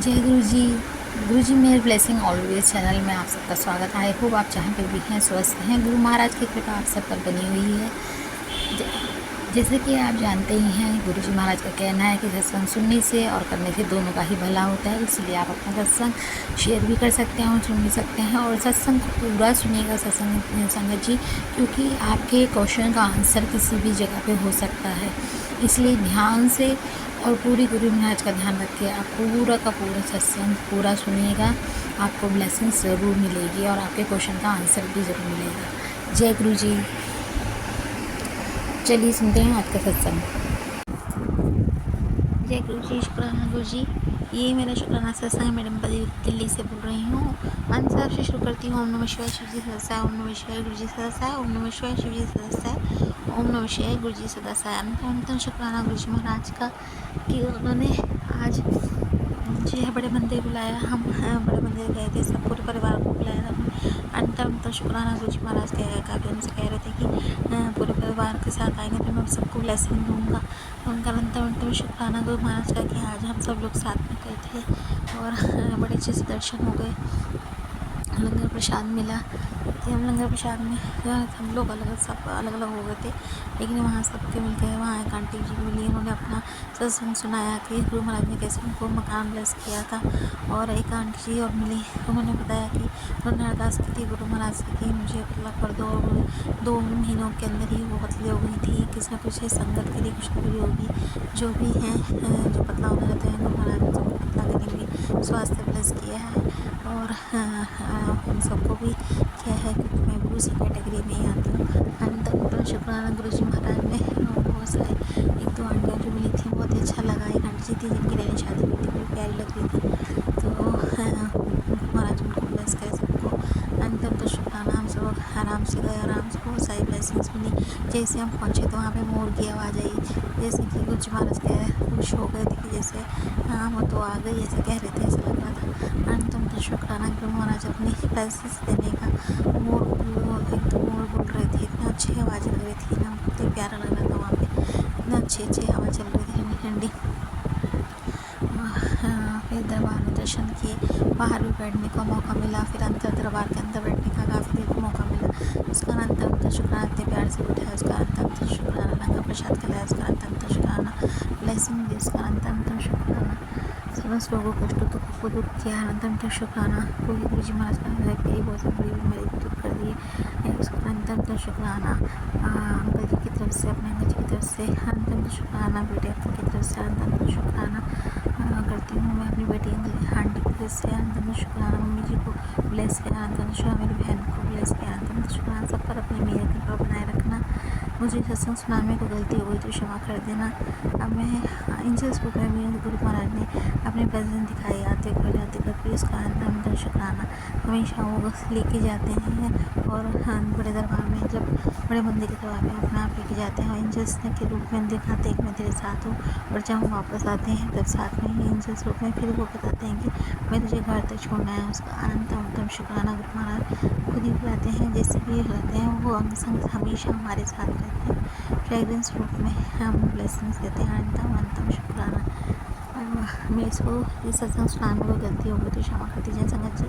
जय गुरु जी। गुरु जी मेरे blessing always channel में आप सबका स्वागत है। आई होप आप जहाँ पे भी हैं स्वस्थ हैं। गुरु महाराज की कृपा आप सब पर बनी हुई है। जैसे कि आप जानते ही हैं, गुरु जी महाराज का कहना है कि सत्संग सुनने से और करने से दोनों का ही भला होता है। इसलिए आप अपना सत्संग शेयर भी कर सकते हैं और सुन भी सकते हैं, और सत्संग को पूरा सुनिएगा सत्संग संगत जी, क्योंकि आपके क्वेश्चन का आंसर किसी भी जगह पे हो सकता है। इसलिए ध्यान से और पूरी गुरु महाराज का ध्यान रख के आप पूरा का पूरा सत्संग पूरा सुनिएगा। आपको ब्लेसिंग्स ज़रूर मिलेगी और आपके क्वेश्चन का आंसर भी ज़रूर मिलेगा। जय गुरु जी। चलिए सुनते हैं आज का सत्संग। जय गुरु जी। शुक्राना गुरु जी। ये मेरा शुक्राना सत्संग है। मैडम दिल्ली से बोल रही हूँ। मन से आपसे शुरू करती हूँ। ओम नमः शिवाय शिव जी सदस्या, ओम नमः शिवाय गुरु जी सदस्या, ओम नमः शिवाय शिव जी सदस्या, ओम नमः शिवाय गुरु जी सदस्या। अंत शुक्राना गुरु जी महाराज का कि उन्होंने आज मुझे बड़े मंदिर बुलाया। हम बड़े मंदिर गए थे, सब पूरे परिवार को बुलाया था। अंत शुक्राना गुरु जी महाराज का भी उनसे कह रहे थे कि पूरे परिवार के साथ आएंगे तो मैं सबको ब्लेसिंग दूँगा। उनका अंत शुक्राना गुरु महाराज का कि आज हम सब लोग साथ में गए थे और बड़े अच्छे से दर्शन हो गए। लंगर प्रसाद मिला कि हम लंगर प्रसाद में हम लोग सब अलग अलग हो गए थे, लेकिन वहाँ सबके मिल गए। वहाँ एक आंटी जी मिली, उन्होंने अपना सत्संग सुनाया कि गुरु महाराज ने कैसे उनको मकान ब्लेस किया था। और एक आंटी जी और मिली, उन्होंने बताया कि उन्होंने अरदास की थी गुरु महाराज से कि मुझे पतला कर दो, और 2 महीनों के अंदर ही वो पतली हो गई थी। किसी न कुछ संगत के लिए कुछ ना कुछ होगी। जो भी हैं जो पतला होना चाहते हैं गुरु महाराज ने सबको पतला करेंगे, स्वास्थ्य ब्लेस किया है। और हम सबको भी क्या है, क्योंकि मैं भी उसी कैटेगरी में ही आती हूँ। अंत शुक्राना गुरु जी महाराज ने बहुत सारे 1-2 आंटियाँ जो मिली थी, बहुत ही अच्छा लगा। एक आंटी जी थी जिनकी नई शादी हुई थी, बड़ी प्यारी लग रही थी। तो महाराज उनको ब्लेस करे सबको। अंत शुक्राना। हम सब आराम से गए, आराम से बहुत सारी ब्लेसिंग्स मिली। जैसे हम पहुँचे तो वहाँ पे मोर की आवाज़ आई, जैसे कि गुरु जी महाराज खुश हो गए थे कि जैसे वो तो आ गई, ऐसे कह रहे थे, ऐसा लग रहा था। अंत शुक्राना गुरु महाराज अपनी ब्लेसिंग्स देने का मोर एक तो मोर बोल रहे थे, इतना अच्छी आवाज़ें लग रही थी ना, बहुत ही प्यारा लग रहा था। वहाँ पे इतना अच्छी हवा चल रही थी, ठंडी ठंडी। फिर दरबार में दर्शन किए, बाहर भी बैठने का मौका मिला, फिर अंदर दरबार के अंदर बैठने का काफ़ी देर को मौका मिला। उसका अंत शुक्राना इतने प्यार से बैठाया, उसका अंत शुक्राना लंगर प्रसाद खिलाया, उसका अंत शुक्राना ब्लेसिंग दी, उसका अंत शुक्राना समस्त लोगों को कष्टों को दूर किया। अंत शुक्राना गुरु जी महाराज का बहुत बड़ी बीमारी दूर कर दी। उसका अंत शुक्राना अंकल जी की तरफ से, अपने अंकल जी की तरफ से अंत शुक्राना, बेटे अपने की तरफ से अंत शुक्राना करती हूँ। मैं अपनी बेटी आंटी की तरफ से अंत शुक्राना, मम्मी जी को ब्लेस किया, अंत शुक्राना मेरी बहन को ब्लेस किया, अंत शुक्राना सब पर अपनी मेहर कृपा बनाए रखना। मुझे सत्संग सुनाने में कोई गलती हो गई तो क्षमा कर देना। अब मैं एंजल्स बुक में भी गुरु महाराज ने अपने प्रेजेंस दिखाई आते करके उसका अंत शुक्राना हमेशा वो लेके जाते हैं। और बड़े दरबार में, जब बड़े मंदिर के दरबार में अपना आप लेके जाते हैं, एंजल्स के रूप में दिखाते हैं कि मैं तेरे साथ हूँ। और जब हम वापस आते हैं तब साथ में ही एंजल्स रूप में फिर वो बताते हैं कि मैं तुझे घर तक छोड़ना है। उसका अंत शुक्राना गुरु महाराज खुद ही बुलाते हैं, जैसे भी रहते हैं वो अंग संग हमेशा हमारे साथ रहते हैं। फ्रेगरेंस रूप में हम ब्लेसिंग्स देते हैं। अंतम शुक्राना। मैं इसको ये सत्संग सुनाने में कोई गलती हो गई तो क्षमा कर दीजिए संगत जी।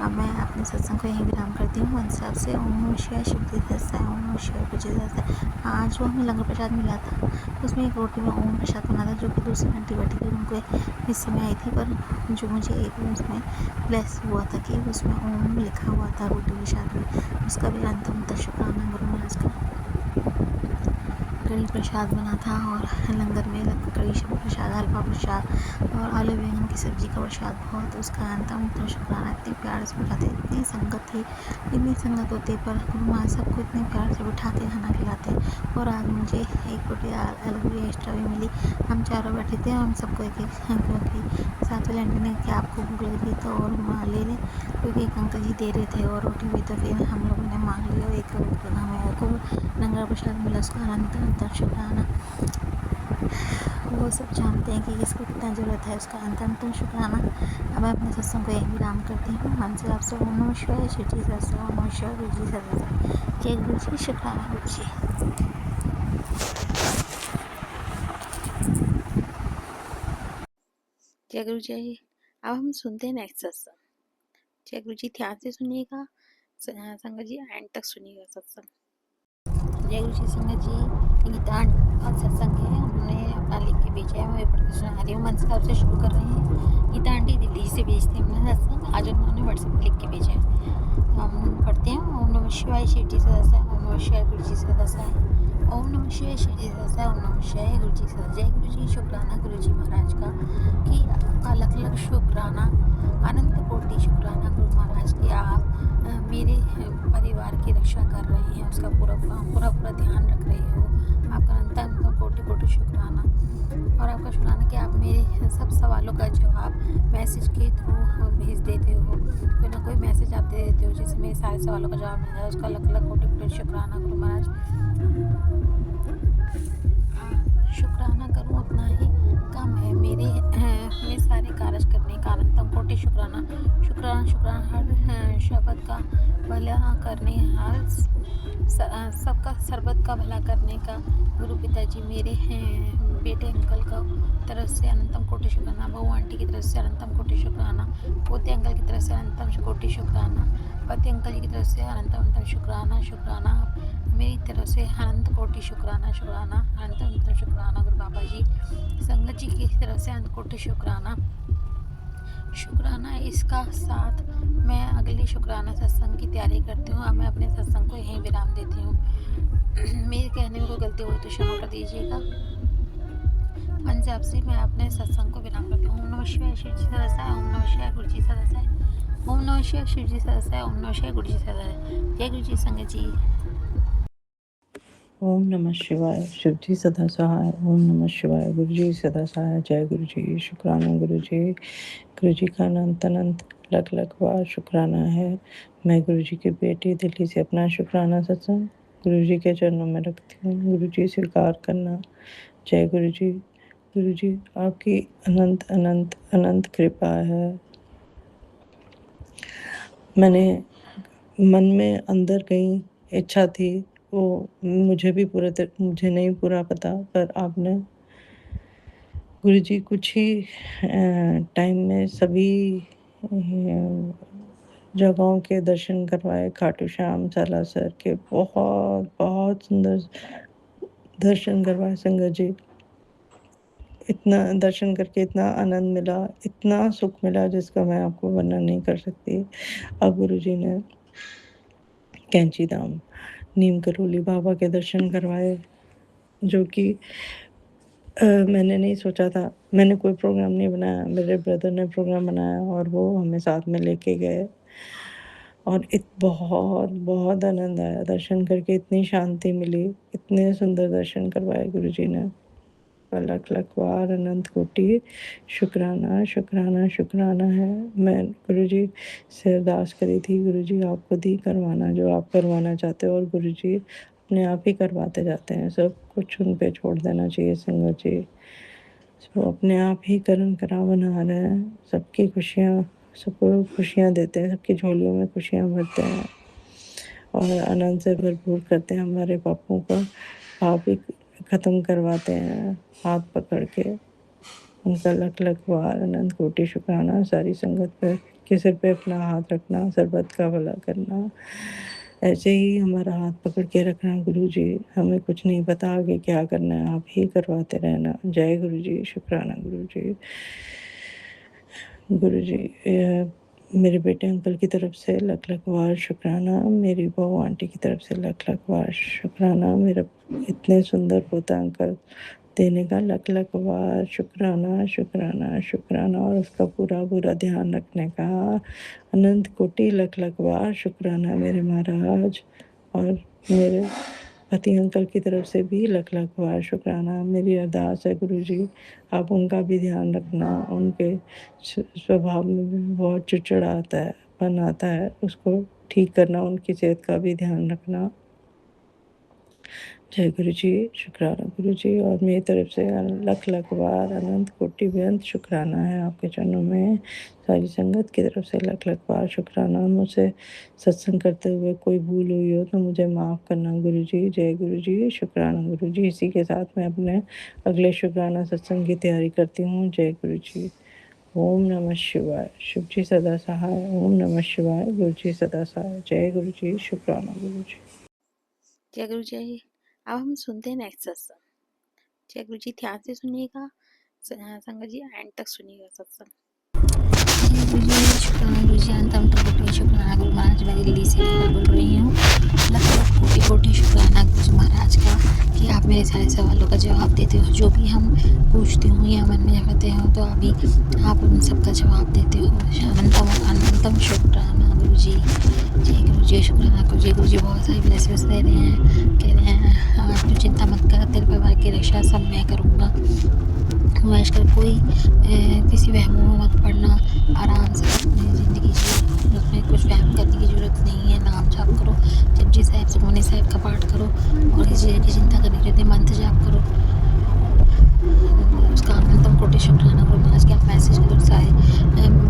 अब मैं अपने सत्संग को यहीं विराम करती हूँ। मन से आपसे ओम नमः शिवाय शिव जी सदस्या, ओम नमः शिवाय गुरु जी सदस्या। आज जो हमें लंगर प्रसाद मिला था उसमें एक रोटी में ओम प्रसाद बना था, जो कि दूसरी आंटी बैठी थी उनको हिस्से में आई थी, पर जो मुझे एक उसमें ब्लेस हुआ था कि उसमें ओम लिखा हुआ था रोटी के साथ में। उसका भी अंतम शुक्राना गुरु महाराज का। कड़ी प्रसाद बना था और लंगर में कड़ी प्रसाद, हलवा प्रसाद और आलू बैंगन की सब्ज़ी का प्रसाद बहुत। उसका अंतम शुक्राना। इतने प्यार से बिठाते, इतनी संगत थी, इतनी संगत होते पर गुरु महाराज सबको इतने प्यार से बिठा के खाना खिलाते। और आज मुझे एक रोटी अलग भी एक्स्ट्रा भी मिली। हम चारों बैठे थे, हम सबको एक क्योंकि साथ वाले आंटी ने कि आपको भूख लग रही तो और ले लें, क्योंकि एक अंकल जी दे रहे थे और रोटी भी, तो फिर हम लोगों ने मांग लिया। एक हमें को लंगर प्रसाद मिला, उसका अंत शुक्राना। वो सब जानते हैं कि किसको कितना ज़रूरत है, उसका अंत शुक्राना। अब मैं अपने सत्संग को यही विराम करती हूँ। मन से आपसे ओम नमः शिवाय शिव जी सदस्या, ओम नमः शिवाय गुरु जी सदस्या। जय गुरु जी। शुक्राना गुरु जी। जय गुरु जी। अब हम सुनते हैं नेक्स्ट सत्संग। जय गुरु जी, ध्यान से सुनिएगा संगत जी, एंड तक सुनिएगा सत्संग। जय गुरु जी संगत जी, गीता सत्संग है, उन्होंने अपना लिख के भेजा है, मैं पढ़ के सुना रही हूँ। मन साहब से शुरू कर रहे हैं। गीता आंटी दिल्ली से भेजते हैं अपना सत्संग, आज उन्होंने व्हाट्सएप पर लिख के भेजा है। हम पढ़ते हैं। ओम नमः शिवाय, शिव जी सदस्य, ओम नमः शिवाय, गुरु जी सदस्य, ओम नमः शिवाय, शिव जी सदस्य, ओम नमः शिवाय, गुरु जी सदस्य। जय गुरु जी, शुक्राना गुरु जी महाराज का कि आपका लख लख शुक्राना, अनंत कोटि शुक्राना गुरु महाराज की, आप मेरे परिवार की रक्षा कर रहे हैं, उसका पूरा पूरा ध्यान रख रहे हो। आपका अनंत कोटि कोटि शुक्राना, और आपका शुक्राना कि आप मेरे सब सवालों का जवाब मैसेज के थ्रू भेज देते हो। कोई ना कोई मैसेज आप दे देते हो जिससे मेरे सारे सवालों का जवाब मिल जाए। उसका लख लख कोटि कोटि शुक्राना गुरु महाराज। शुक्राना करूँ उतना ही कम है, मेरे सारे कार्य करने का अनंतम कोटि शुक्राना। शुक्राना शुक्राना हर शब्द का भला करने, हर सबका सरबत का भला करने का गुरु पिताजी मेरे बेटे अंकल का तरफ से अनंतम कोटि शुक्राना। बहू आंटी की तरफ से अनंतम कोटि शुक्राना। पोते अंकल की तरफ से अनंतम कोटि शुक्राना। पति अंकल जी की तरफ से अनंतम शुक्राना। शुक्राना मेरी तरफ से अनंत कोटि शुक्राना। शुक्राना अनंत शुक्राना गुरु बाबा जी। संगत जी की तरफ से अनंत कोटि शुक्राना। शुक्राना इसका साथ मैं अगले शुक्राना सत्संग की तैयारी करती हूँ। अब मैं अपने सत्संग को यहीं विराम देती हूँ। मेरे कहने में कोई गलती हुई तो क्षमा कर दीजिएगा। मन से आपसे मैं अपने सत्संग को विराम करती हूँ। ओम नमः शिवाय, शिव जी सदस्य, ओम नमः शिवाय, गुरु जी सदस्य, ओम नमः शिवाय, शिव जी सदस्य, ओम नमः शिवाय, गुरु जी सदस्य। जय गुरु जी संगत जी। ओम नमः शिवाय, शिव जी सदा सहाय, ओम नमः शिवाय, गुरु जी सदा सहाय। जय गुरु जी, शुक्राना गुरु जी का अनंत अनंत लख लख बार शुक्राना है। मैं गुरु जी की बेटी दिल्ली से अपना शुक्राना सत्संग गुरु जी के चरणों में रखती हूँ। गुरु जी स्वीकार करना। जय गुरु जी आपकी अनंत अनंत अनंत कृपा है। मैंने मन में अंदर कहीं इच्छा थी, वो मुझे नहीं पूरा पता, पर आपने गुरुजी कुछ ही टाइम में सभी जगहों के दर्शन करवाए। खाटू श्याम, सालासर के बहुत बहुत सुंदर दर्शन करवाए संगत जी। इतना दर्शन करके इतना आनंद मिला, इतना सुख मिला जिसका मैं आपको वर्णन नहीं कर सकती। अब गुरुजी ने कैंची धाम, नीम करोली बाबा के दर्शन करवाए, जो कि मैंने नहीं सोचा था। मैंने कोई प्रोग्राम नहीं बनाया, मेरे ब्रदर ने प्रोग्राम बनाया और वो हमें साथ में लेके गए, और बहुत बहुत आनंद आया दर्शन करके। इतनी शांति मिली, इतने सुंदर दर्शन करवाए गुरुजी ने। लख लख बार अनंत कोटि शुक्राना शुक्राना शुक्राना है। मैं गुरुजी से अरदास करी थी, गुरुजी आप खुद ही करवाना जो आप करवाना चाहते हो, और गुरुजी अपने आप ही करवाते जाते हैं। सब कुछ उन पे छोड़ देना चाहिए संगत जी। वो अपने आप ही कर्म करा बना रहे हैं। सबको खुशियाँ देते हैं, सबकी झोलियों में खुशियाँ भरते हैं, और आनंद से भरपूर करते हैं। हमारे पापों को आप ही ख़त्म करवाते हैं हाथ पकड़ के। उनका लख लख बार अनंत कोटि शुक्राना। सारी संगत पर के सिर पे अपना हाथ रखना, सरबत का भला करना, ऐसे ही हमारा हाथ पकड़ के रखना। गुरु जी हमें कुछ नहीं पता आगे क्या करना है, आप ही करवाते रहना। जय गुरु जी, शुक्राना गुरु जी। गुरु जी मेरे बेटे अंकल की तरफ से लख लख बार शुक्राना। मेरी बहू आंटी की तरफ से लख लख बार शुक्राना। मेरा इतने सुंदर पोता अंकल देने का लख लख बार शुक्राना शुक्राना शुक्राना, और उसका पूरा पूरा ध्यान रखने का अनंत कोटि लख लख बार शुक्राना मेरे महाराज। और मेरे पति अंकल की तरफ से भी लख लख बार शुक्राना। मेरी अरदास है गुरु जी आप उनका भी ध्यान रखना। उनके स्वभाव में भी बहुत चिड़चिड़ापन आता है, उसको ठीक करना, उनकी सेहत का भी ध्यान रखना। जय गुरु जी, शुक्राना गुरु जी। और मेरी तरफ से लख लख बार अनंत कोटि बेअंत शुक्राना है आपके चरणों में। सारी संगत की तरफ से लख लख बार शुक्राना। मुझसे सत्संग करते हुए कोई भूल हुई हो तो मुझे माफ़ करना गुरु जी। जय गुरु जी, शुक्राना गुरु जी। इसी के साथ मैं अपने अगले शुक्राना सत्संग की तैयारी करती हूँ। जय गुरु जी। ओम नमः शिवाय। शिव जी सदा सहाय। ओम नमः शिवाय। गुरु जी सदा सहाय। जय गुरु जी। शुक्राना गुरु जी। जय गुरु जी। अब हम सुनते हैं नेक्स्ट सत्संग। जय गुरु जी, ध्यान से सुनिएगा संगत जी, एंड तक सुनिएगा सत्संग। जय गुरु जी, शुक्राना गुरु जी, अंतम कोटि शुक्राना गुरु महाराज। मैं दिल्ली से बोल रही हूँ। लाख कोटि कोटि शुक्राना गुरु जी महाराज का कि आप मेरे सारे सवालों का जवाब देते हो। जो भी हम पूछते हो या मन में करते हो तो अभी आप उन सबका जवाब देते हो। अनंतम अनंतम शुक्राना गुरु जी। जय गुरु जी, शुक्राना गुरु जी। गुरु जी बहुत सारी ब्लेसिंग्स दे रहे हैं, कह रहे हैं आप तो चिंता मत कर, तेरे परिवार की रक्षा सब मैं करूँगा। आजकल कोई किसी वहमों में मत पड़ना, आराम से अपनी ज़िंदगी जियो, उसमें कुछ वहम करने की ज़रूरत नहीं है। नाम जाप करो, जपजी साहिब सुखमनी साहिब का पाठ करो और किसी चीज़ की चिंता करने के लिए मंत्र जाप करो। उसका अनंतम कोटि शुक्राना गुरु महाराज के आप मैसेज को सारे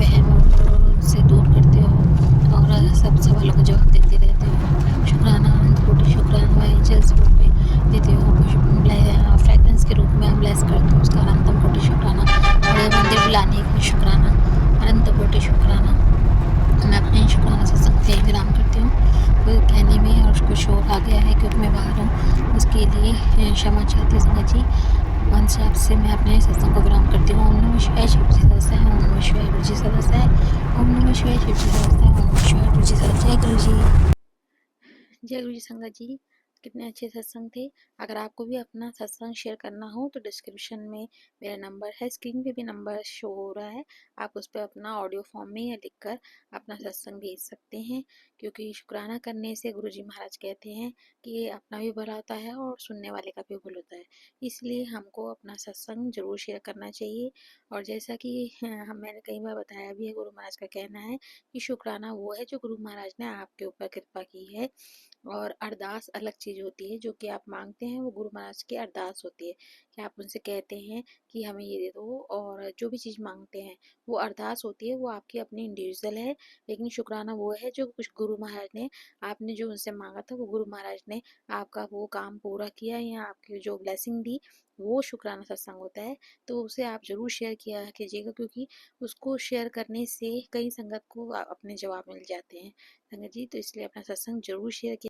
वहम से दूर करते हो और सब सवालों का जवाब देते रहते हो। शुक्राना अनंत कोटि शुक्राना एंजल्स रूप में देते हो, फ्रेगरेंस के रूप में हम ब्लेस करते हो। उसका अनंतम कोटि शुक्राना। बड़े मंदिर बुलाने के लिए शुक्राना, अनंत कोटि शुक्राना। मैं अपने शुक्राना सत्संग से विराम करती हूँ। कोई कहने में और कुछ शोर आ गया है क्योंकि मैं बाहर हूँ, उसके लिए क्षमा चाहती हूँ संगत जी। मंच आपसे मैं अपने सत्संग को विराम करती हूँ। ओम नमः शिवाय। शिव जी सदस्य है। ओम नमः शिवाय। गुरु जी सदस्य है। ओम नमः शिवाय। शिव जी सदस्य है। ओम नमः शिवाय। गुरु जी सदस्य है। गुरु जी। जय गुरु जी संगत जी। कितने अच्छे सत्संग थे। अगर आपको भी अपना सत्संग शेयर करना हो तो डिस्क्रिप्शन में मेरा नंबर है, स्क्रीन पे भी नंबर शो हो रहा है। आप उस पर अपना ऑडियो फॉर्म में या लिखकर अपना सत्संग भेज सकते हैं, क्योंकि शुक्राना करने से गुरु जी महाराज कहते हैं कि अपना भी भला होता है और सुनने वाले का भी भला होता है। इसलिए हमको अपना सत्संग जरूर शेयर करना चाहिए। और जैसा कि मैंने कई बार बताया भी है, गुरु महाराज का कहना है कि शुक्राना वो है जो गुरु महाराज ने आपके ऊपर कृपा की है, और अरदास अलग चीज होती है। जो कि आप मांगते हैं वो गुरु महाराज की अरदास होती है, कि आप उनसे कहते हैं कि हमें ये दे दो, और जो भी चीज मांगते हैं वो अरदास होती है, वो आपकी अपनी इंडिविजुअल है। लेकिन शुक्राना वो है जो कुछ गुरु महाराज ने, आपने जो उनसे मांगा था वो गुरु महाराज ने आपका वो काम पूरा किया या आपकी जो ब्लेसिंग दी, वो शुक्राना सत्संग होता है। तो उसे आप जरूर शेयर किया कीजिएगा, क्योंकि उसको शेयर करने से कई संगत को अपने जवाब मिल जाते हैं संगत जी। तो इसलिए अपना सत्संग जरूर शेयर किया।